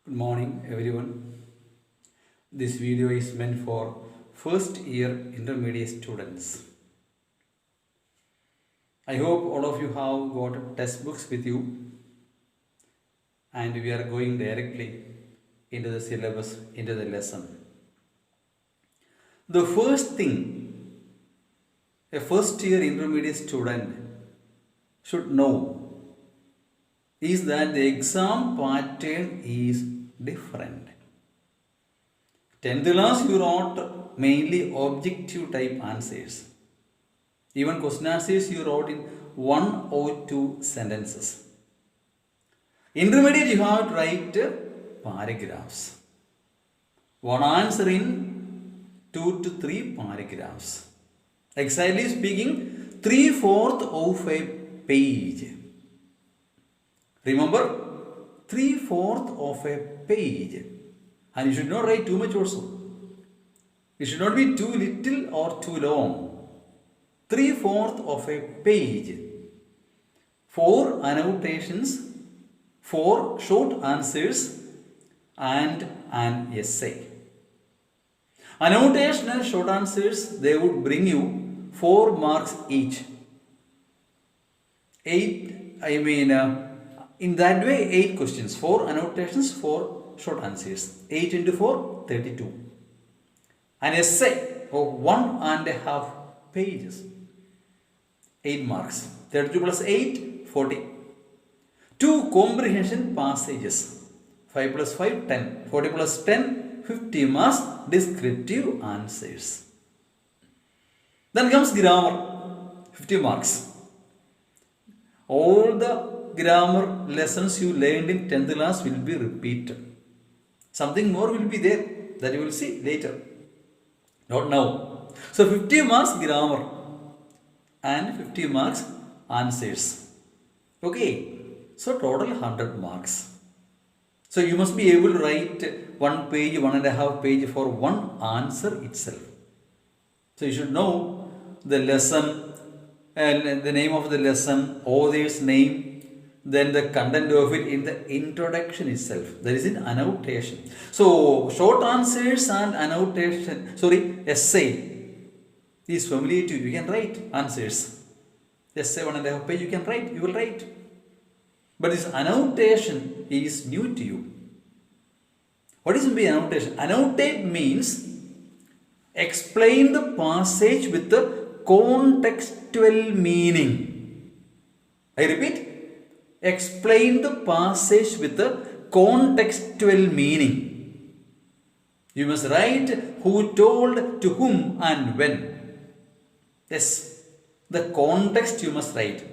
Good morning everyone. This video is meant for first year intermediate students. I hope all of you have got textbooks with you and we are going directly into the syllabus, into the lesson. The first thing a first year intermediate student should know is that the exam pattern is different. 10th class you wrote mainly objective type answers. Even question answers you wrote in one or two sentences. Intermediate you have to write paragraphs. One answer in 2 to 3 paragraphs. Exactly speaking, 3/4 of a page. Remember, 3/4 of a page. And you should not write too much also. It should not be too little or too long. 3/4 of a page. 4 annotations, 4 short answers, and an essay. Annotation and short answers, they would bring you 4 marks each. In that way, 8 questions, 4 annotations, 4 short answers. 8 into 4, 32. An essay of 1.5 pages, 8 marks. 32 plus 8, 40. 2 comprehension passages, 5 plus 5, 10. 40 plus 10, 50 marks, descriptive answers. Then comes grammar, 50 marks. All the grammar lessons you learned in 10th class will be repeated. Something more will be there that you will see later. Not now. So 50 marks grammar and 50 marks answers. Okay. So total 100 marks. So you must be able to write 1 page, 1.5 page for one answer itself. So you should know the lesson and the name of the lesson, author's name, then the content of it in the introduction itself. That is in annotation. So short answers and essay is familiar to you. You can write answers. Essay 1.5 page you can write. You will write. But this annotation is new to you. What is annotation? Annotate means explain the passage with the contextual meaning. I repeat, explain the passage with the contextual meaning. You must write who told to whom and when. Yes, the context you must write.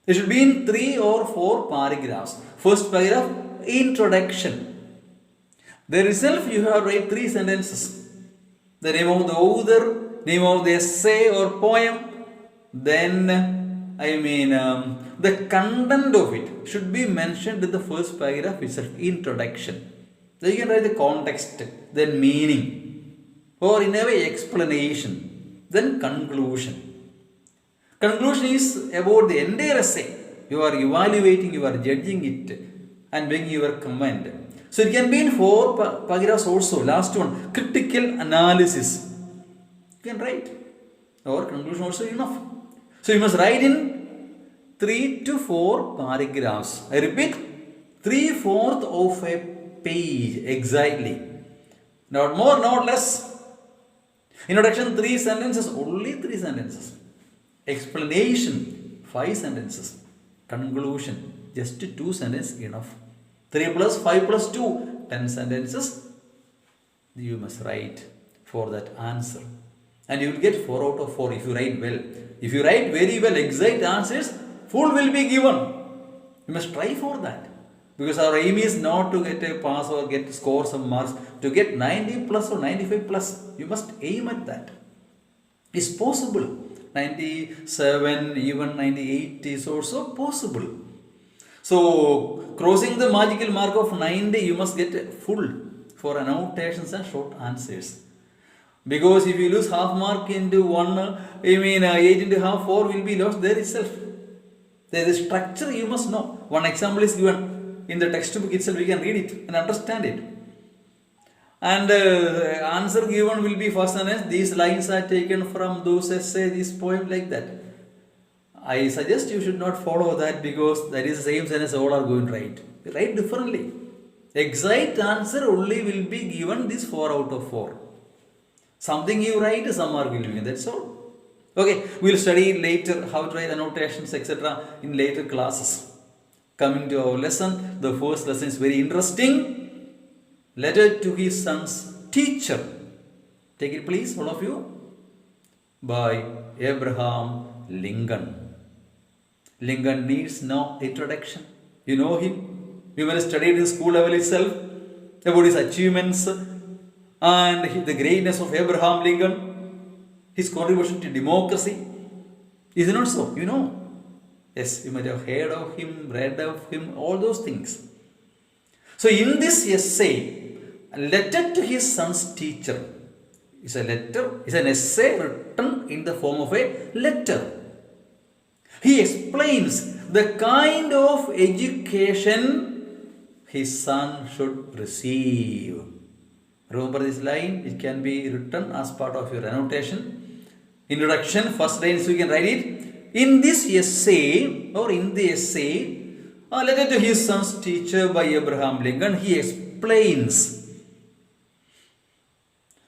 It should be in 3 or 4 paragraphs. First paragraph, introduction. There itself you have write 3 sentences. The name of the author, name of the essay or poem, then the content of it should be mentioned in the first paragraph itself, introduction. Then you can write the context, then meaning, or in a way explanation, then conclusion. Conclusion is about the entire essay. You are evaluating, you are judging it and bringing your comment. So it can be in 4 paragraphs also. Last one, critical analysis. You can write. Or conclusion also enough. So you must write in 3 to 4 paragraphs. I repeat, 3/4 of a page exactly. Not more, not less. Introduction 3 sentences, only 3 sentences. Explanation 5 sentences. Conclusion just 2 sentences enough. 3 plus 5 plus 2, 10 sentences you must write for that answer. And you will get 4 out of 4 if you write well. If you write very well, exact answers, full will be given. You must try for that. Because our aim is not to get a pass or get score some marks. To get 90 plus or 95 plus, you must aim at that. It's possible. 97, even 98 is also possible. So, crossing the magical mark of 90, you must get full for annotations and short answers. Because if you lose half mark into 1, 8 into half, 4 will be lost there itself. There is structure you must know. One example is given. in the textbook itself, we can read it and understand it. And answer given will be first sentence. These lines are taken from those essay, this poem, like that. I suggest you should not follow that, because that is the same sentence all are going to write. Write differently. Exact answer only will be given this 4 out of 4. Something you write, some mark will be given. That's all. Okay, we will study later how to write annotations, etc. in later classes. Coming to our lesson, the first lesson is very interesting. Letter to his son's teacher. Take it please, all of you. By Abraham Lincoln. Lincoln needs no introduction. You know him. You may have studied in school level itself about his achievements and the greatness of Abraham Lincoln, his contribution to democracy. Is it not so? You know. Yes, you might have heard of him, read of him, all those things. So in this essay, a letter to his son's teacher is a letter, is an essay written in the form of a letter. He explains the kind of education his son should receive. Remember this line, it can be written as part of your annotation. Introduction, first line, so you can write it. In this essay, or in the essay, a letter to his son's teacher by Abraham Lincoln, he explains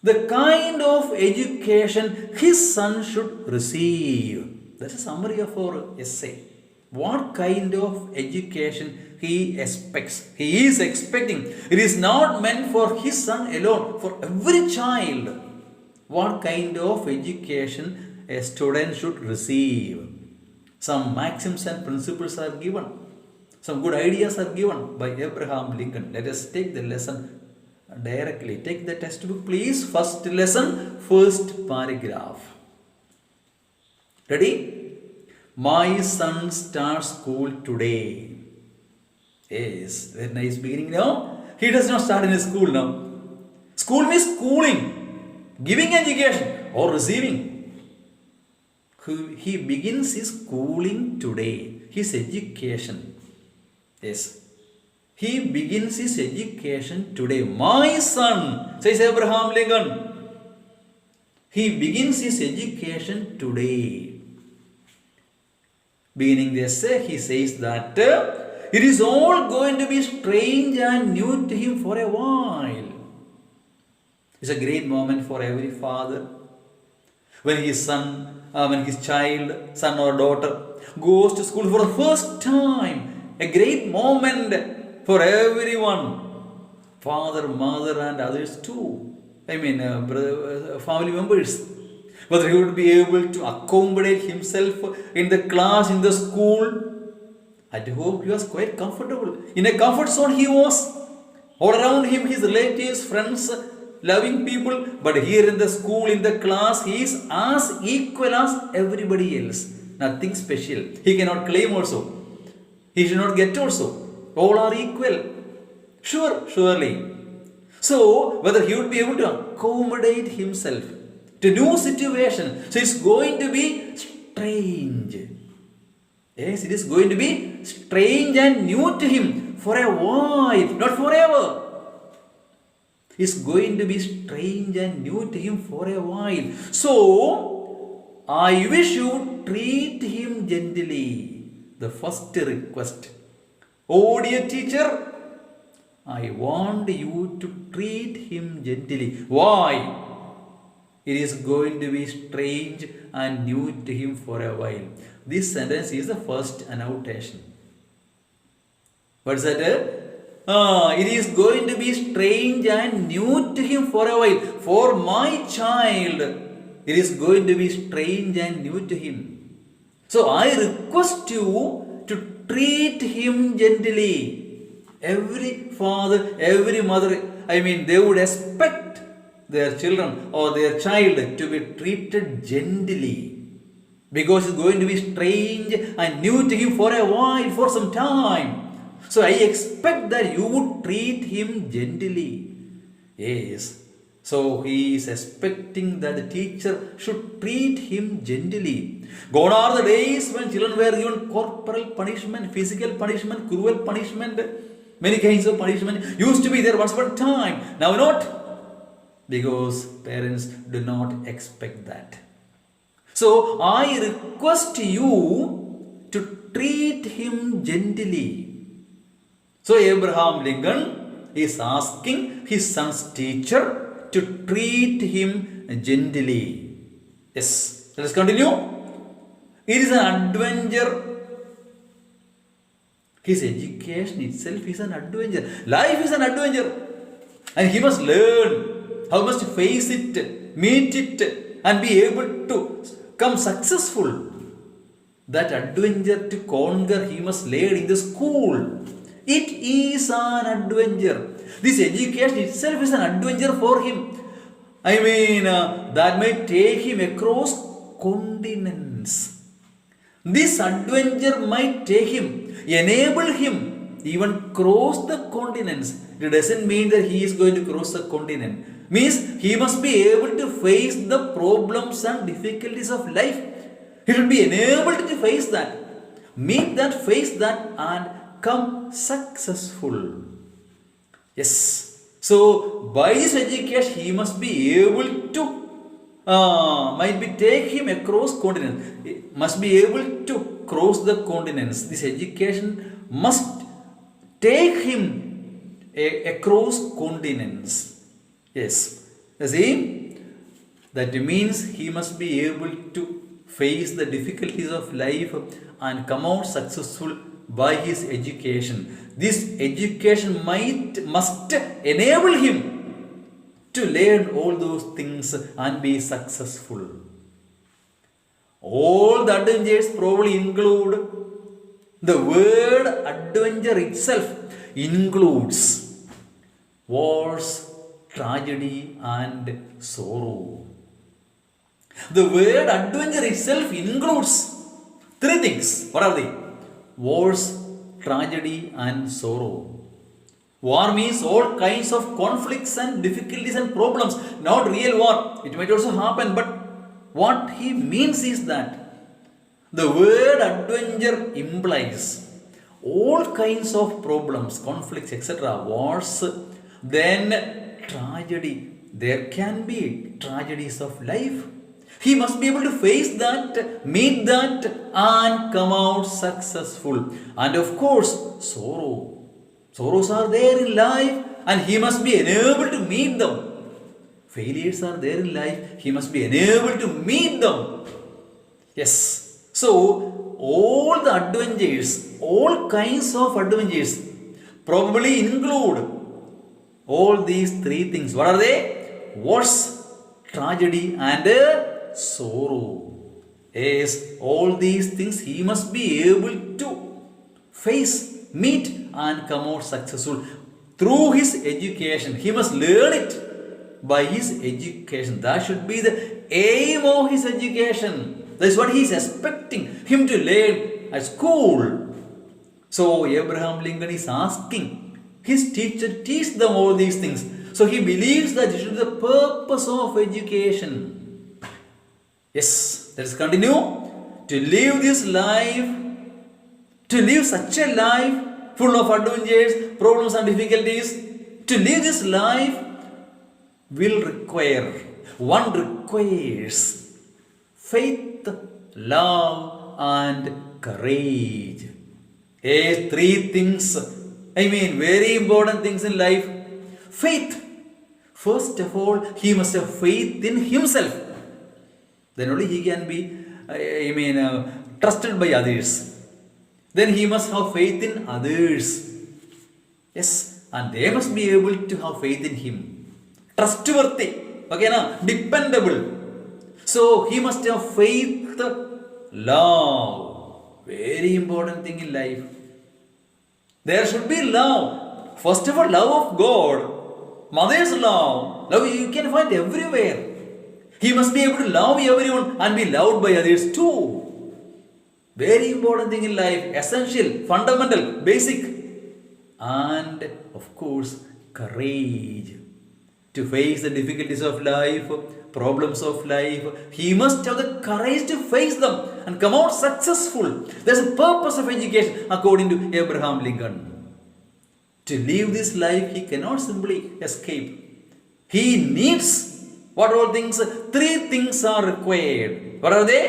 the kind of education his son should receive. That's a summary of our essay. What kind of education he expects, he is expecting. It is not meant for his son alone, for every child. What kind of education a student should receive. Some maxims and principles are given. Some good ideas are given by Abraham Lincoln. Let us take the lesson directly. Take the textbook please. First lesson, first paragraph. Ready? My son starts school today. Yes, very nice beginning now. He does not start in his school now. School means schooling, giving education or receiving. He begins his schooling today, his education. Yes. He begins his education today. My son, says Abraham Lincoln. He begins his education today. Beginning the essay, he says that it is all going to be strange and new to him for a while. It's a great moment for every father. When his son, when his child, son or daughter, goes to school for the first time. A great moment for everyone. Father, mother and others too. Family members. Whether he would be able to accommodate himself in the class, in the school. At home he was quite comfortable. In a comfort zone he was. All around him his relatives, friends, loving people. But here in the school, in the class, he is as equal as everybody else. Nothing special. He cannot claim also. He should not get also. All are equal. Surely. So, whether he would be able to accommodate himself to new situation. So, it's going to be strange. Yes, it is going to be strange and new to him for a while, not forever. It's going to be strange and new to him for a while. So, I wish you treat him gently. The first request. Oh dear teacher, I want you to treat him gently. Why? It is going to be strange and new to him for a while. This sentence is the first annotation. What's that? It is going to be strange and new to him for a while. For my child, it is going to be strange and new to him. So I request you to treat him gently. Every father, every mother, they would expect their children or their child to be treated gently. Because it's going to be strange and new to him for a while, for some time. So I expect that you would treat him gently. Yes. So he is expecting that the teacher should treat him gently. Gone are the days when children were given corporal punishment, physical punishment, cruel punishment. Many kinds of punishment used to be there once upon a time. Now not. Because parents do not expect that. So I request you to treat him gently. So Abraham Lincoln is asking his son's teacher to treat him gently. Yes, let us continue. It is an adventure. His education itself is an adventure. Life is an adventure. And he must learn how must face it, meet it, and be able to come successful. That adventure to conquer he must learn in the school. It is an adventure. This education itself is an adventure for him. That may take him across continents. This adventure might take him, enable him, even cross the continents. It doesn't mean that he is going to cross the continent. Means he must be able to face the problems and difficulties of life. He should be enabled to face that, meet that, face that, and come successful. Yes. So by this education, he must be able to take him across continents. He must be able to cross the continents. This education must take him across continents. Yes. See, that means he must be able to face the difficulties of life and come out successful by his education. This education must enable him to learn all those things and be successful. All the adventures probably include, the word adventure itself includes wars, tragedy, and sorrow. The word adventure itself includes three things. What are they? Wars, tragedy, and sorrow. War means all kinds of conflicts and difficulties and problems. Not real war. It might also happen, but what he means is that the word adventure implies all kinds of problems, conflicts, etc. Wars, then tragedy. There can be tragedies of life. He must be able to face that, meet that, and come out successful. And of course, sorrow. Sorrows are there in life, and he must be enabled to meet them. Failures are there in life. He must be enabled to meet them. Yes. So, all the adventures, all kinds of adventures probably include all these three things. What are they? Wars, tragedy, and sorrow. Yes, all these things he must be able to face, meet, and come out successful through his education. He must learn it by his education. That should be the aim of his education. That is what he is expecting him to learn at school. So Abraham Lincoln is asking his teacher to teach them all these things. So he believes that it should be the purpose of education. Yes, let us continue. To live this life, to live such a life full of adventures, problems, and difficulties, to live this life will require, one requires faith, love, and courage. Yes, three things. Very important things in life. Faith. First of all, he must have faith in himself. Then only he can be, trusted by others. Then he must have faith in others. Yes, and they must be able to have faith in him. Trustworthy. Okay, dependable. So he must have faith, love. Very important thing in life. There should be love. First of all, love of God. Mother's love. Love you can find everywhere. He must be able to love everyone and be loved by others too. Very important thing in life. Essential, fundamental, basic. And of course, courage. To face the difficulties of life, problems of life, he must have the courage to face them and come out successful. There's a purpose of education according to Abraham Lincoln. To live this life, he cannot simply escape. He needs what all things? Three things are required. What are they?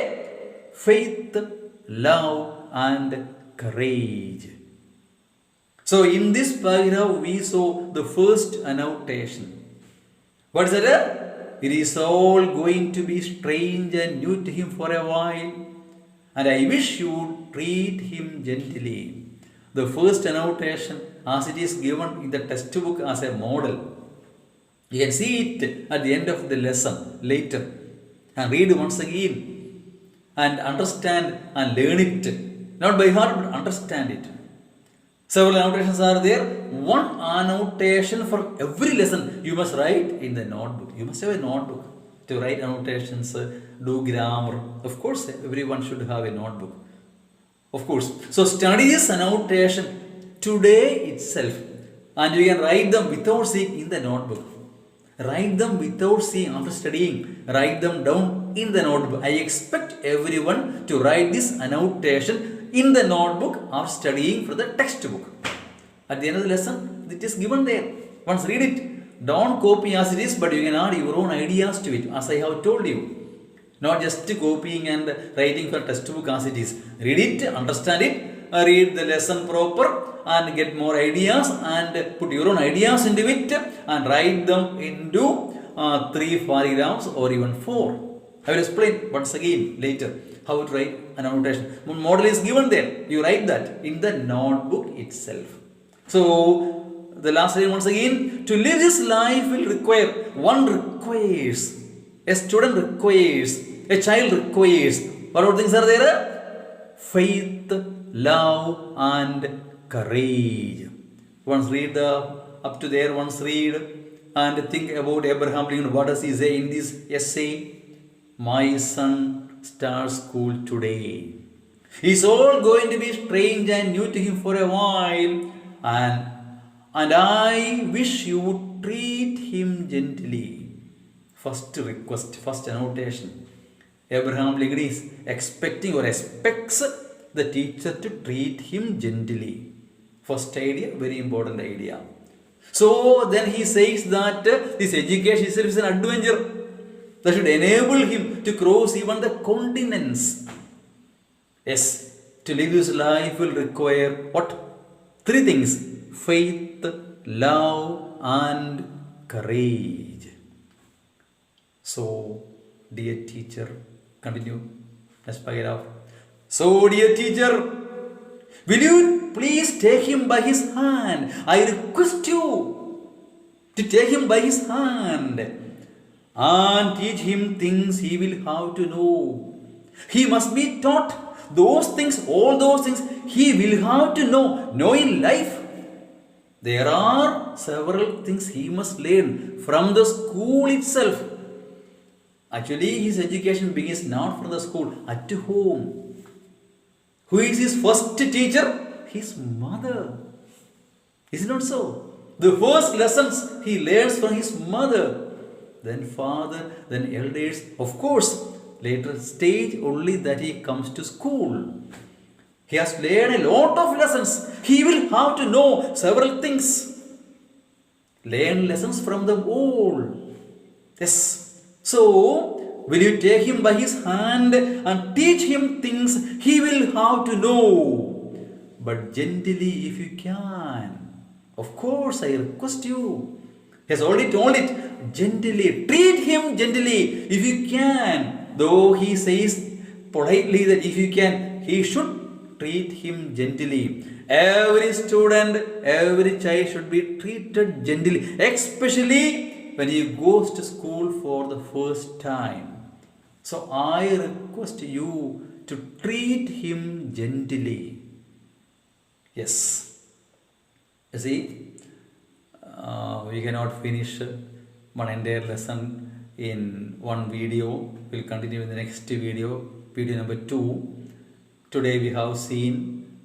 Faith, love, and courage. So in this paragraph, we saw the first annotation. What is it? It is all going to be strange and new to him for a while, and I wish you would treat him gently. The first annotation, as it is given in the textbook as a model, you can see it at the end of the lesson later, and read once again and understand and learn it, not by heart but understand it. Several annotations are there. One annotation for every lesson you must write in the notebook. You must have a notebook to write annotations, do grammar. Of course, everyone should have a notebook. Of course. So study this annotation today itself, and you can write them without seeing in the notebook. Write them without seeing after studying. Write them down in the notebook. I expect everyone to write this annotation in the notebook or studying for the textbook. At the end of the lesson, it is given there. Once read it. Don't copy as it is, but you can add your own ideas to it, as I have told you. Not just copying and writing for textbook as it is. Read it, understand it, read the lesson proper, and get more ideas and put your own ideas into it and write them into 3 paragraphs or even 4. I will explain once again later how to write an annotation. Model is given there. You write that in the notebook itself. So the last line once again. To live this life will require. One requires. A student requires. A child requires. What all things are there? Faith, love, and courage. Once read up to there. Once read and think about Abraham Lincoln. What does he say in this essay? My son starts school today. It's all going to be strange and new to him for a while, and I wish you would treat him gently. First request, first annotation. Abraham Lincoln is expecting or expects the teacher to treat him gently. First idea, very important idea. So then he says that this education itself is an adventure that should enable him to cross even the continents. Yes, to live this life will require what? 3 things: faith, love, and courage. So, dear teacher, continue next paragraph. So, dear teacher, will you please take him by his hand? I request you to take him by his hand and teach him things he will have to know. He must be taught those things, all those things he will have to know in life. There are several things he must learn from the school itself. Actually, his education begins not from the school, at home. Who is his first teacher? His mother. Is it not so? The first lessons he learns from his mother, then father, then elders. Of course, later stage only that he comes to school. He has learned a lot of lessons. He will have to know several things. Learn lessons from them all. Yes. So, will you take him by his hand and teach him things he will have to know? But gently if you can. Of course, I request you. He has already told it. Gently. Treat him gently if you can. Though he says politely that if you can, he should treat him gently. Every student, every child should be treated gently. Especially when he goes to school for the first time. So I request you to treat him gently. Yes. You see, we cannot finish one entire lesson in one video. We'll continue in the next video, video number 2. Today we have seen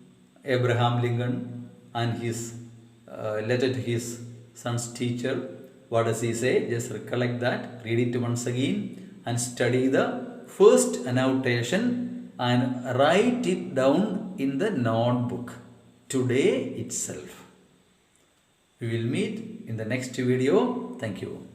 Abraham Lincoln and his letter to his son's teacher. What does he say? Just recollect that, read it once again, and study the first annotation and write it down in the notebook today itself. We will meet in the next video. Thank you.